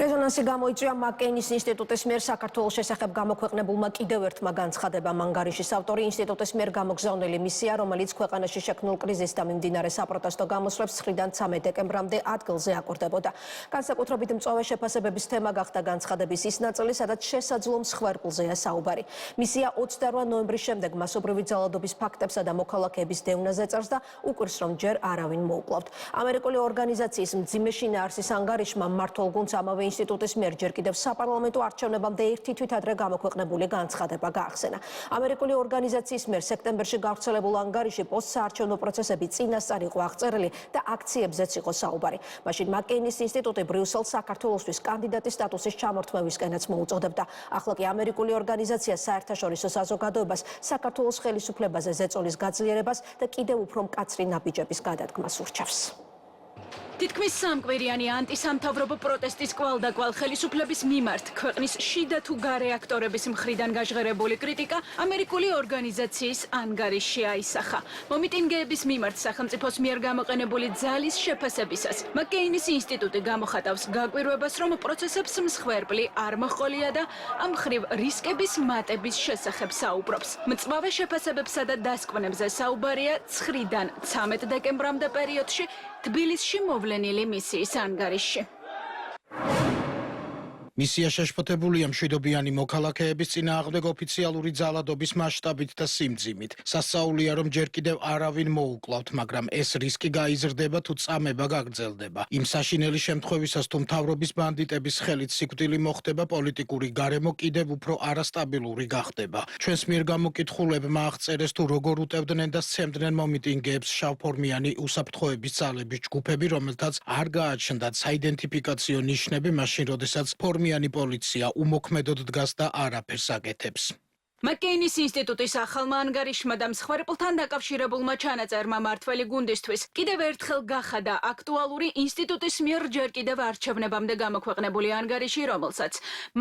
რეზონანსი გამოიწვია მაკეინის ინსტიტუტის მიერ საქართველოს შესახებ გამოქვეყნებულმა კიდევ ერთმა განცხადებამ. ანგარიშის ავტორი ინსტიტუტის მიერ გამოგზავნილი მისია, რომელიც ქვეყანაში შექმნილ კრიზისს და მიმდინარე საპროტესტო გამოსვლებს 9-დან 13 დეკემბრამდე ადგილზე აკურდებოდა. განსაკუთრებით მწვავე შეფასებების თემა გახდა განცხადების ის ნაწილი, სადაც შესაძლო მსხვერპლზეა საუბარი. მისია 28 ნოემბრის შემდეგ მასობრივი ძალადობის ფაქტებსა და მოქალაქეების დევნაზე წერს და უკვირს, რომ ჯერ არავინ მოუკლავთ. ამერიკული ორგანიზაციის მძიმე შინაარსის ანგარიშმა მმართველ გუნდს ამავე ინსტიტუტის მიერ ჯერ კიდევ საპარლამენტო არჩევნებამდე ერთი თვით ადრე გამოქვეყნებული განცხადება გაახსენა. ამერიკული ორგანიზაციის მიერ სექტემბერში გავრცელებულ ანგარიში პოსტსაარჩევნო პროცესები წინასწარ იყო აღწერილი და აქციებზეც იყო საუბარი. მაშინ მაკეინის ინსტიტუტი ბრიუსელს საქართველოსთვის კანდიდატის სტატუსის ჩამორთმევისკენაც მოუწოდებდა. ახლა კი ამერიკული ორგანიზაცია საერთაშორისო საზოგადოებას საქართველოს ხელისუფლებაზე ზეწოლის გაძლიერებას და კიდევ უფრო მკაცრი ნაბიჯების გადადგმას ურჩევს. თითქმის სამკვირიანი ანტისამთავრობო პროტესტის კვალდაკვალ ხელისუფლების მიმართ ქვეყნის შიდა თუ გარე აქტორების მხრიდან გაჟღერებული კრიტიკა ამერიკული ორგანიზაციის ანგარიშში აისახა. მომიტინგეების მიმართ სახელმწიფოს მიერ გამოყენებული ძალის შეფასებისას მაკეინის ინსტიტუტი გამოხატავს გაკვირვებას, რომ პროცესებს მსხვერპლი არ მოჰყოლია და ამ მხრივ რისკების მატების შესახებ საუბრობს. მწვავე შეფასებებსა და დასკვნებზე საუბარია 9-დან 13 დეკემბრამდე პერიოდში თბილისში მოვლენილი მისიის ანგარიშში. მისია შეშფოთებულია მშვიდობიანი მოქალაქეების წინააღმდეგ ოფიციალური ძალადობის მასშტაბით და სიმძიმით. სასწაულია, რომ ჯერ კიდევ არავინ მოუკლავთ, მაგრამ ეს რისკი გაიზრდება თუ წამება გაგრძელდება. იმ საშინელი შემთხვევისას, თუ მთავრობის ბანდიტების ხელით სიკვდილი მოხდება, პოლიტიკური გარემო კიდევ უფრო არასტაბილური გახდება. ჩვენს მიერ გამოკითხულებმა აღწერეს, თუ როგორ უტევდნენ და სცემდნენ მომიტინგეებს შავფორმიანი უსაფრთხოების ძალების ჯგუფები, რომელთაც არ გააჩნდათ საიდენტიფიკაციო ნიშნები, მაშინ როდესაც ფორმიანი პოლიცია უმოქმედოდ დგას და არაფერს აკეთებს. მაკეინის ინსტიტუტის ახალმა ანგარიშმა და მსხვერპლთან დაკავშირებულმა ჩანაწერმა მმართველი გუნდისთვის კიდევ ერთხელ გახადა აქტუალური ინსტიტუტის მიერ ჯერ კიდევ არჩევნებამდე გამოქვეყნებული ანგარიში, რომელსაც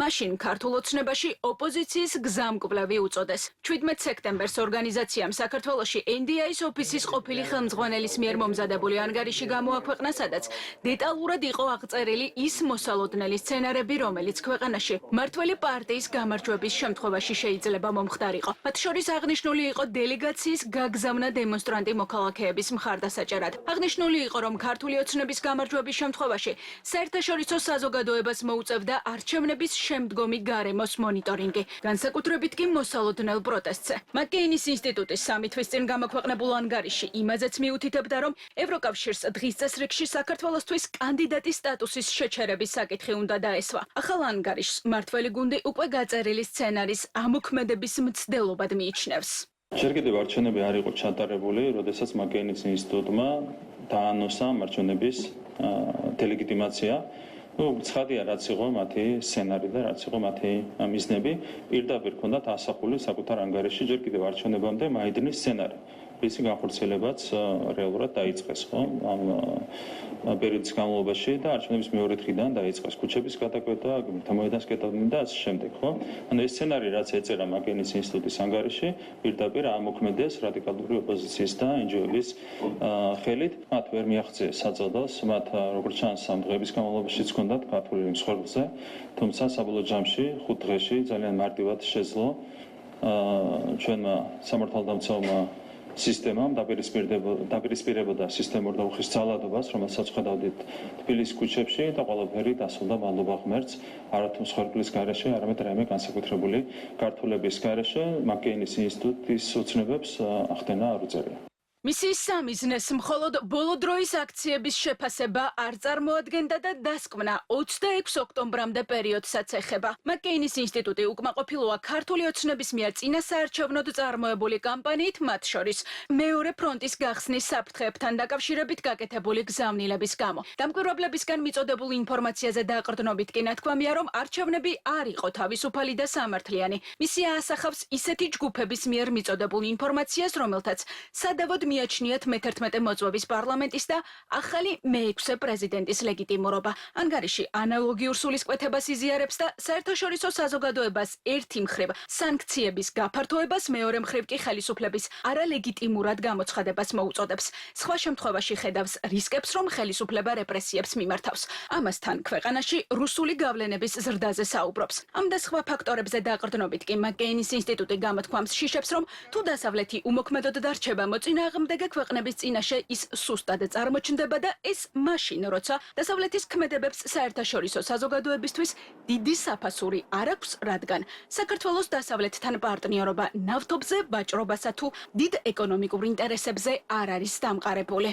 მაშინ ქართულ ოცნებაში ოპოზიციის გზამკვლევი უწოდეს. 17 სექტემბერს ორგანიზაციამ საქართველოში NDI-ის ოფისის ყოფილი ხელმძღვანელის მიერ მომზადებული ანგარიში გამოაქვეყნა, სადაც დეტალურად იყო აღწერილი ის მოსალოდნელი სცენარები, რომელიც ქვეყანაში მმართველი პარტიის გამარჯვების შემთხვევაში შეიძლება მომხდარიყო. მათ შორის აღნიშნული იყო დელეგაციის გაგზავნა დემონსტრანტი მოქალაქეების მხარდასაჭერად. აღნიშნული იყო, რომ ქართული ოცნების გამარჯვების შემთხვევაში საერთაშორისო საზოგადოებას მოუწევდა არჩევნების შემდგომი გარემოს მონიტორინგი, განსაკუთრებით კი მოსალოდნელ პროტესტზე. მაკეინის ინსტიტუტის 3 თვის წინ გამოქვეყნებულ ანგარიში იმაზეც მიუთითებდა, რომ ევროკავშირს დღის წესრიგში საქართველოსთვის კანდიდატის სტატუსის შეჩერების საკითხი უნდა დაესვა. ახალ ანგარიშს მმართველი გუნდი უკვე გაწერილი სცენარის ამოქმედების მცდელობად მიიჩნევს. ჯერ კიდევ არჩევნები არ იყო ჩატარებული, როდესაც მაკეინის ინსტიტუტმა დაანონსა არჩევნების დელეგიტიმაცია. ცხადია, რაც იყო მათი სცენარი და რაც იყო მათი მიზნები. პირდაპირ ჰქონდათ ასახული საკუთარ ანგარიში ჯერ კიდევ არჩევნებამდე მაიდნის სცენარი. ისი განხორციელებაც რეალურად დაიწყეს, ხო? ამ პერიოდის განმავლობაში და არჩევნების მეორე დღიდან დაიწყეს ქუჩების გადაკვეთა, მოედანს კეტავდნენ და ასე შემდეგ, ხო? ანუ ეს სცენარი, რაც ეწერა მაკეინის ინსტიტუტის ანგარიში, პირდაპირ ამოქმედეს რადიკალური ოპოზიციის და NGO-ების ხელით. მათ ვერ მიაღწიეს საწოდოს, მათ როგორც ჩანს ამ დღეების განმავლობაში ჰქონდათ გათვლილი მსხვერპლზე, თუმცა საბოლოო ჯამში 5 დღეში ძალიან მარტივად შეძლო ჩვენმა სამართალდამცავმა სისტემამ დაპირისპირებოდა სისტემურ და უხის ძალადობას, რომელსაც ხედავდით თბილისის ქუჩებში და ყველაფერი დასრულდა მადლობა ღმერთს, არათუ მსხვერპლის გარეშე, არამედ რაიმე განსაკუთრებული გართულების გარეშე მაკეინის ინსტიტუტის ოცნებებს ახდენა არ უწევია. მისიის სამიზნეს მხოლოდ ბოლო დროის აქციების შეფასება არ წარმოადგენდა და დასკვნა 26 ოქტომბრამდე პერიოდსაც ეხება. მაკეინის ინსტიტუტი უკმაყოფილოა ქართული ოცნების მიერ წინასაარჩევნოდ წარმოებული კამპანიით, მათ შორის მეორე ფრონტის გახსნის საფრთხეებთან დაკავშირებით გაკეთებული გზავნილების გამო. დამკვირვებლებისგან მიწოდებულ ინფორმაციაზე დაყრდნობით კი ნათქვამია, რომ არჩევნები არ იყო თავისუფალი და სამართლიანი. მისია ასახავს ისეთი ჯგუფების მიერ მიწოდებულ ინფორმაციას, რომელთაც სადავოდ მიაჩნიათ მე-11 მოწვევის პარლამენტის და ახალი მე-6 პრეზიდენტის ლეგიტიმურობა. ანგარიში ანალოგიურ სულისკვეთებას იზიარებს და საერთაშორისო საზოგადოებას ერთი მხრივ სანქციების გაფართოებას, მეორე მხრივ კი ხელისუფლების არალეგიტიმურად გამოცხადებას მოუწოდებს. სხვა შემთხვევაში ხედავს რისკებს, რომ ხელისუფლება რეპრესიებს მიმართავს. ამასთან ქვეყანაში რუსული გავლენების ზრდაზე საუბრობს. ამ და სხვა ფაქტორებზე დაყრდნობით კი მაკეინის ინსტიტუტი გამოთქვამს შიშებს, რომ თუ დასავლეთი უმოქმედოდ დარჩება მოწინააღმდეგე ქვეყნების წინაშე, ის სუსტად წარმოჩნდება და ეს მაშინ, როცა დასავლეთის ქმედებებს საერთაშორისო საზოგადოებისთვის დიდი საფასური არ აქვს, რადგან საქართველოს დასავლეთთან პარტნიორობა ნავთობზე, ვაჭრობასა თუ დიდ ეკონომიკურ ინტერესებზე არ არის დამყარებული.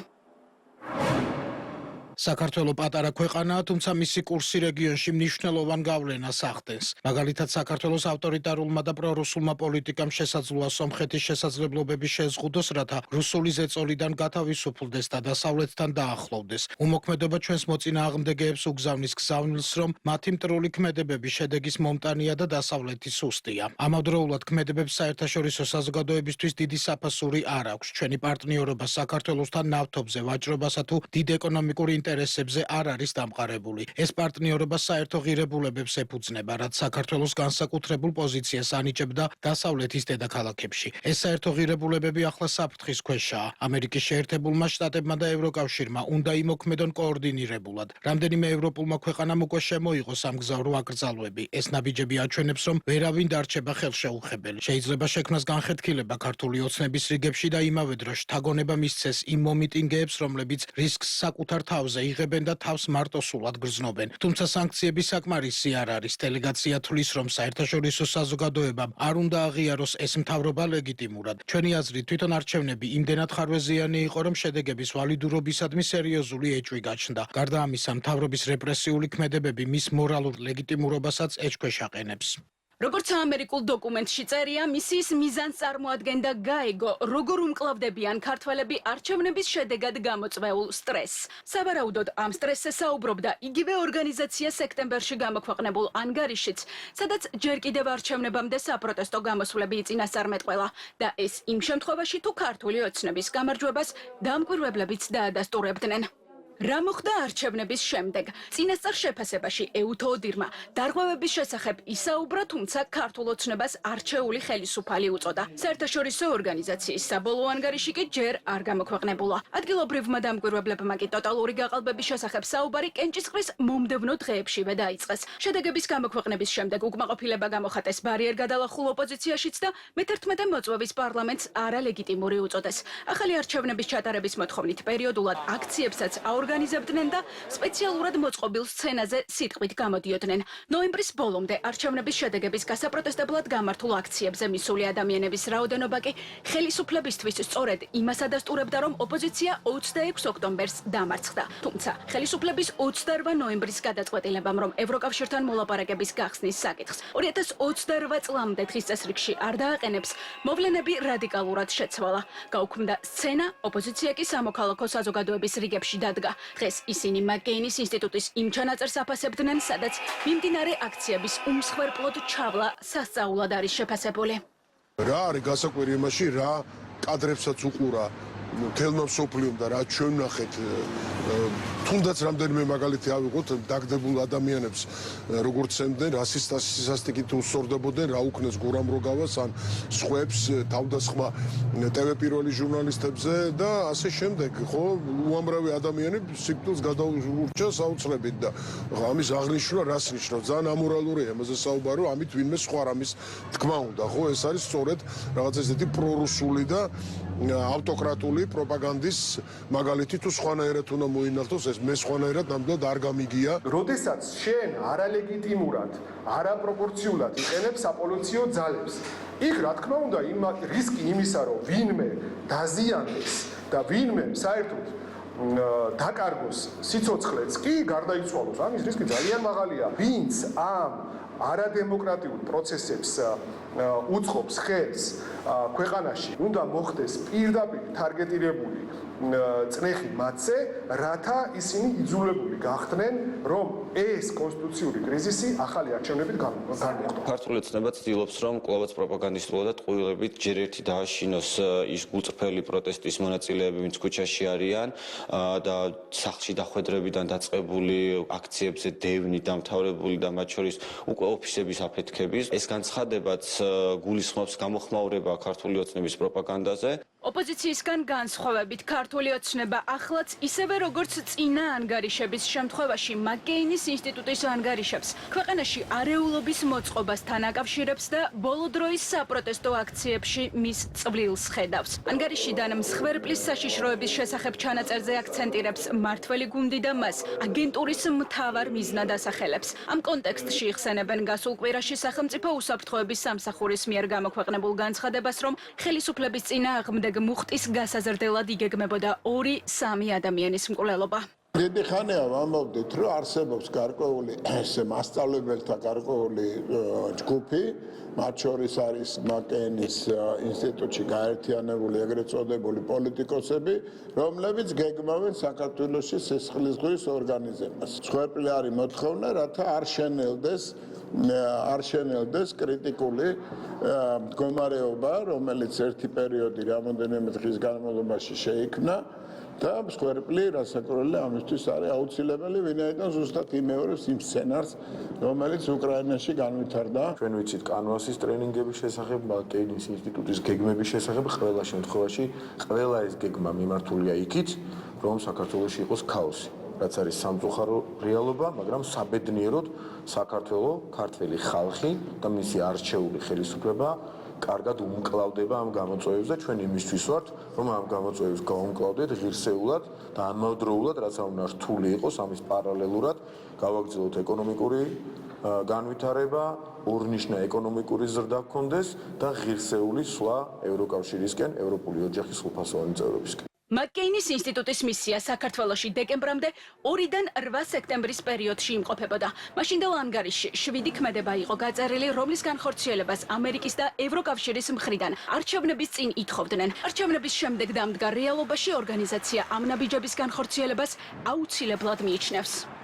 საქართველო პატარა ქვეყანაა, თუმცა მისი კურსი რეგიონში მნიშვნელოვან გავლენას ახდენს. მაგალითად, საქართველოს ავტორიტარულმა და პრორუსულმა პოლიტიკამ შესაძლოა სომხეთის შესაძლებლობები შეზღუდოს, რათა რუსული ზეწოლიდან გათავისუფლდეს და დასავლეთთან დაახლოვდეს. უმოქმედობა ჩვენს მოწინააღმდეგეებს უგზავნის გზავნილს, რომ მათი მტრული ქმედებების შედეგის მომტანია და დასავლეთი სუსტია. ამავდროულად ქმედებებს საერთაშორისო საზოგადოებისთვის დიდი საფასური არ აქვს. ჩვენი პარტნიორობა საქართველოსთან ნავთობზე, ვაჭრობასა თუ დიდ ეკონომიკურ ინტერესებზე არ არის დამყარებული. ეს პარტნიორობა საერთო ღირებულებებს ეფუძნება, რაც საქართველოს განსაკუთრებულ პოზიციას ანიჭებდა დასავლეთის დედაქალაქებში. ეს საერთო ღირებულებები ახლა საფრთხის ქვეშაა. ამერიკის შეერთებულმა შტატებმა და ევროკავშირმა უნდა იმოქმედონ კოორდინირებულად. რამდენიმე ევროპულმა ქვეყანამ უკვე შემოიღო სამგზავრო აკრძალვები. ეს ნაბიჯები აჩვენებს, რომ ვერავინ დარჩება ხელშეუხებელი. შეიძლება შექმნას განხეთქილება ქართული ოცნების რიგებში და იმავე დროს შთაგონება მისცეს იმ მომიტინგეებს, რომლებიც რისკს საკუთარ თავზე იღებენ და თავს მარტოსულად გრძნობენ. თუმცა სანქციები საკმარისი არ არის. დელეგაცია თვლის, რომ საერთაშორისო საზოგადოებამ არ უნდა აღიაროს ეს მთავრობა ლეგიტიმურად. ჩვენი აზრით, თვითონ არჩევნები იმდენად ხარვეზიანი იყო, რომ შედეგების ვალიდურობისადმი სერიოზული ეჭვი გაჩნდა. გარდა ამისა, მთავრობის რეპრესიული ქმედებები მის მორალურ ლეგიტიმურობასაც ეჭქვეშ აყენებს. როგორც ამერიკულ დოკუმენტში წერია, მისიის მიზანს წარმოადგენდა გაეგო, როგორ უმკლავდებიან ქართველები არჩევნების შედეგად გამოწვეულ სტრესს. სავარაუდოდ ამ სტრესზე საუბრობდა იგივე ორგანიზაცია სექტემბერში გამოქვეყნებულ ანგარიშიც, სადაც ჯერ კიდევ არჩევნებამდე საპროტესტო გამოსვლები იწინასწარმეტყველა და ეს იმ შემთხვევაში, თუ ქართული ოცნების გამარჯვებას დამკვირვებლებიც დაადასტურებდნენ. რა მოხდა არჩევნების შემდეგ? წინასწარ შეფასებაში ეუთოოდირმა დარღვევების შესახებ ისაუბრა, თუმცა ქართულ ოცნებას არჩეული ხელისუფალი უწოდა. საერთაშორისო ორგანიზაციის საბოლოო ანგარიში კი ჯერ არ გამოქვეყნებულა. ადგილობრივმა დამკვირვებლებმა კი ტოტალური გაყალბების შესახებ საუბარი კენჭისყრის მომდევნო დღეებშივე დაიწყეს. შედეგების გამოქვეყნების შემდეგ უკმაყოფილება გამოხატეს ბარიერგადალახულ ოპოზიციაშიც და მე-11 მოწვევის პარლამენტს არალეგიტიმური უწოდეს. ახალი არჩევნების ჩატარების მოთხოვნით პერიოდულად აქციებსაც ორგანიზებდნენ და სპეციალურად მოწყობილ სცენაზე სიტყვით გამოდიოდნენ. ნოემბრის ბოლომდე არჩევნების შედეგების გასაპროტესტებლად გამართულ აქციებზე მისული ადამიანების რაოდენობა კი ხელისუფლებისთვის სწორედ იმას ადასტურებდა, რომ ოპოზიცია 26 ოქტომბერს დამარცხდა. თუმცა ხელისუფლების 28 ნოემბრის გადაწყვეტილებამ, რომ ევროკავშირთან მოლაპარაკების გახსნის საკითხს 2028 წლამდე დღის წესრიგში არ დააყენებს, მოვლენები რადიკალურად შეცვალა. გაუქმდა სცენა, ოპოზიცია კი სამოქალაქო საზოგადოების რიგებში დადგა. დღეს ისინი მაკეინის ინსტიტუტის იმ ჩანაწერს აფასებდნენ, სადაც მიმდინარე აქციების უმსხვერპლოდ ჩავლა სასწაულად არის შეფასებული. რა არის გასაკვირი იმაში, რა კადრებსაც უყურა თელმა მსოფლიომ და რა ჩვენ ვნახეთ, თუნდაც რამდენიმე მაგალითი ავიღოთ, დაგდებულ ადამიანებს როგორც ემდნენ, რასისტიკით უსწორდებოდნენ, რა უქნეს გურამ როგავას ან სხვებს თავდასხმა TV პირველი ჟურნალისტებზე და ასე შემდეგ, ხო, უამრავი ადამიანი სიკვდილს გადაურჩა საოცრებით და ამის აღნიშვნა რას ნიშნავს? ძალიან ამორალურია ამაზე საუბარო, ამით ვინმე სხვა რამის თქმა უნდა, ხო, ეს არის სწორედ რაღაც ესეთი პრორუსული და ავტოკრატული პროპაგანდის მაგალითი თუ სხვანაირად უნდა მოინალთოს, ეს მე სხვანაირად ნამდვილად არ გამიგია. როდესაც შენ არალეგიტიმურად, არაპროპორციულად იყენებ საპოლიციო ძალებს, იქ რა თქმა უნდა რისკი იმისა, რომ ვინმე დაზიანდეს და ვინმე საერთოდ დაკარგოს სიცოცხლეც კი გარდაიცვალოს, ამის რისკი ძალიან მაღალია. ვინც ამ არადემოკრატიულ პროცესებს უწყობს ხელს ქვეყანაში, უნდა მოხდეს პირდაპირ თარგეტირებული წნეხი მათზე, რათა ისინი იძულებული გახდნენ, რომ ეს კონსტიტუციური კრიზისი ახალი არჩევნებით განმეორდა. ქართული ოცნება ცდილობს, რომ კვლავაც პროპაგანდისტულად და ტყუილებით ჯერ ერთი დააშინოს ის გულწრფელი პროტესტის მონაწილეები, ვინც ქუჩაში არიან და სახლში დახვედრებიდან დაწყებული აქციებზე დევნით დამთავრებული და მათ შორის უკვე ოფისების აფეთქების. ეს განცხადებაც გულისხმობს გამოხმაურება ქართული ოცნების პროპაგანდაზე. ოპოზიციისგან განსხვავებით ქართული ოცნება ახლაც ისევე როგორც წინა ანგარიშების შემთხვევაში მაკეინის ინსტიტუტის ანგარიშებს ქვეყანაში არეულობის მოწყობასთან აკავშირებს და ბოლო დროის საპროტესტო აქციებში მის წვლილს ხედავს. ანგარიშიდან მსხვერპლის საშიშროების შესახებ ჩანაწერზე აქცენტირებს მმართველი გუნდი და მას აგენტურის მთავარ მიზნად ასახელებს. ამ კონტექსტში იხსენებენ გასულ კვირაში სახელმწიფო უსაფრთხოების სამსახურის მიერ გამოქვეყნებულ განცხადებას, რომ ხელისუფლების წინააღმდეგ მუხტის გასაზრდელად იგეგმებოდა 2-3 ადამიანის მკვლელობა. დიდი ხანია ვამბობდით, რომ არსებობს გარკვეული მასწავლებელთა გარკვეული ჯგუფი, მათ შორის არის მაკეინის ინსტიტუტში გაერთიანებული ეგრეთ წოდებული პოლიტიკოსები, რომლებიც გეგმავენ საქართველოში სისხლისღვრის ორგანიზებას. მსხვერპლი არის მოთხოვნა, რათა არ შენელდეს კრიტიკული მდგომარეობა, რომელიც ერთი პერიოდი რამოდენიმე დღის განმავლობაში შეიქმნა და მსხვერპლი რასაკვირველია ამისთვის არის აუცილებელი, ვინაიდან ზუსტად იმეორებს იმ სცენარს, რომელიც უკრაინაში განვითარდა. ჩვენ ვიცით კანვასის ტრენინგების შესახებ, მაკეინის ინსტიტუტის გეგმების შესახებ, ყველა შემთხვევაში ყველა ეს გეგმა მიმართულია იქით, რომ საქართველოში იყოს ქაოსი. რაც არის სამწუხარო რეალობა, მაგრამ საბედნიეროდ საქართველო, ქართველი ხალხი და მისი არჩეული ხელისუფლება კარგად უმკლავდება ამ გამოწვევებს და ჩვენ იმისთვის ვართ, რომ ამ გამოწვევებს გავუმკლავდეთ ღირსეულად და ამავდროულად, რაც უნდა რთული იყოს, ამის პარალელურად გავაგრძელოთ ეკონომიკური განვითარება, ორნიშნა ეკონომიკური ზრდა გქონდეს და ღირსეული სვლა ევროკავშირისკენ, ევროპული ოჯახის სრულფასოვანი წევრობისკენ. მაკეინის ინსტიტუტის მისია საქართველოში დეკემბრამდე 2-დან 8 სექტემბრის პერიოდში იმყოფებოდა. მაშინდელ ანგარიშში 7 ქმედება იყო გაწერილი, რომლის განხორციელებას ამერიკის და ევროკავშირის მხრიდან არჩევნების წინ ითხოვდნენ. არჩევნების შემდეგ დამდგარ რეალობაში ორგანიზაცია ამ ნაბიჯების განხორციელებას აუცილებლად მიიჩნევს.